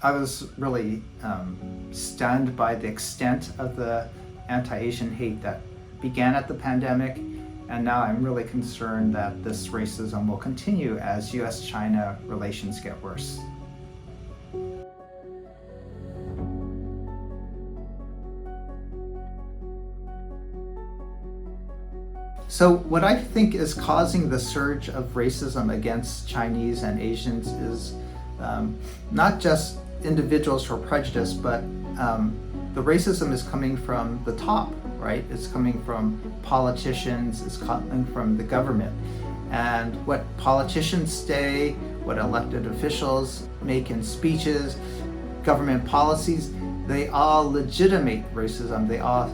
I was really stunned by the extent of the anti-Asian hate that began at the pandemic, and now I'm really concerned that this racism will continue as US-China relations get worse. So what I think is causing the surge of racism against Chinese and Asians is not just individuals who are prejudiced, but the racism is coming from the top, right? It's coming from politicians, it's coming from the government. And what politicians say, what elected officials make in speeches, government policies, they all legitimate racism. They all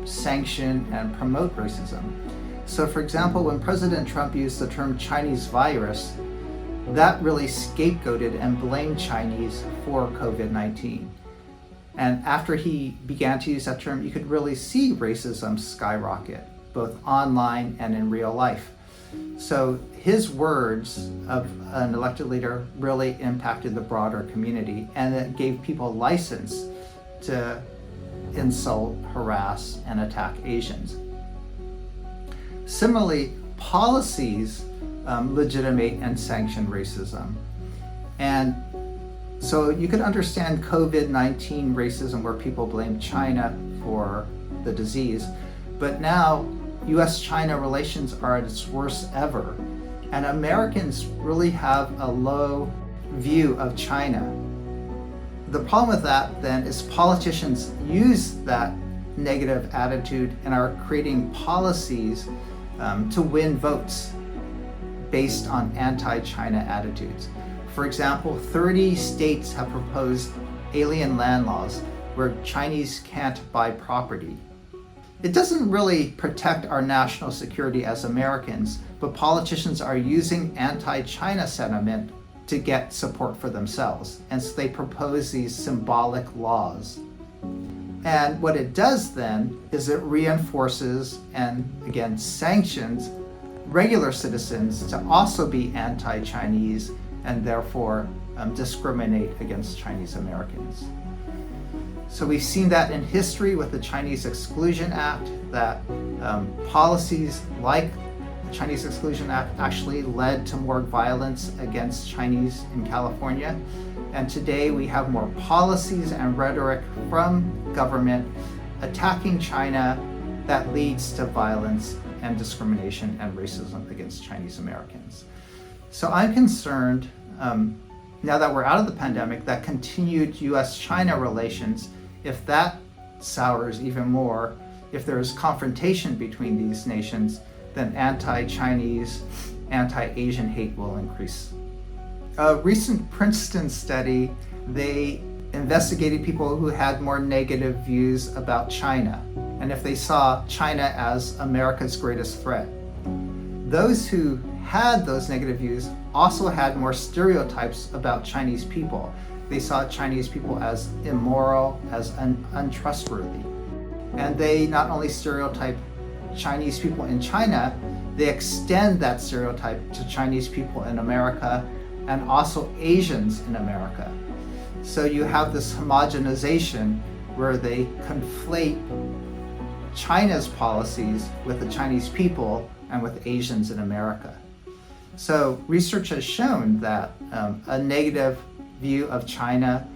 sanction and promote racism. So for example, when President Trump used the term Chinese virus, that really scapegoated and blamed Chinese for COVID-19. And after he began to use that term, you could really see racism skyrocket, both online and in real life. So his words of an elected leader really impacted the broader community, and it gave people license to insult, harass, and attack Asians. Similarly, policies legitimate and sanction racism. And so you could understand COVID-19 racism where people blame China for the disease, but now US-China relations are at its worst ever, and Americans really have a low view of China. The problem with that then is politicians use that negative attitude and are creating policies to win votes based on anti-China attitudes. For example, 30 states have proposed alien land laws where Chinese can't buy property. It doesn't really protect our national security as Americans, but politicians are using anti-China sentiment to get support for themselves. And so they propose these symbolic laws. And what it does then is it reinforces and again sanctions regular citizens to also be anti-Chinese and therefore discriminate against Chinese Americans. So we've seen that in history with the Chinese Exclusion Act, that policies like the Chinese Exclusion Act actually led to more violence against Chinese in California. And today we have more policies and rhetoric from government attacking China that leads to violence and discrimination and racism against Chinese Americans. So I'm concerned, now that we're out of the pandemic, that continued US-China relations, if that sours even more, if there is confrontation between these nations, then anti-Chinese, anti-Asian hate will increase. A recent Princeton study, they investigated people who had more negative views about China, and if they saw China as America's greatest threat. Those who had those negative views also had more stereotypes about Chinese people. They saw Chinese people as immoral, as untrustworthy. And they not only stereotype Chinese people in China, they extend that stereotype to Chinese people in America and also Asians in America. So you have this homogenization where they conflate China's policies with the Chinese people and with Asians in America. So research has shown that a negative view of China,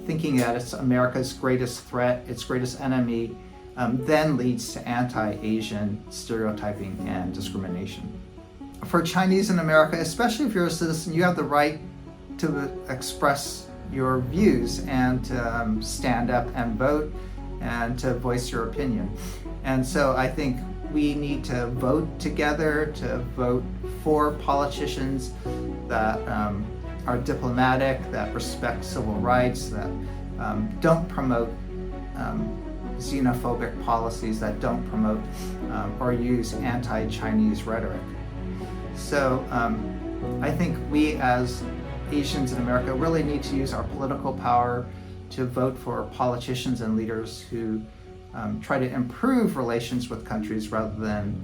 thinking that it's America's greatest threat, its greatest enemy, then leads to anti-Asian stereotyping and discrimination. For Chinese in America, especially if you're a citizen, you have the right to express your views and to stand up and vote and to voice your opinion. And so I think we need to vote together, to vote for politicians that are diplomatic, that respect civil rights, that don't promote xenophobic policies, that don't promote or use anti-Chinese rhetoric. So I think we as Asians in America really need to use our political power to vote for politicians and leaders who try to improve relations with countries rather than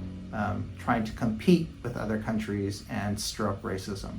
trying to compete with other countries and stir up racism.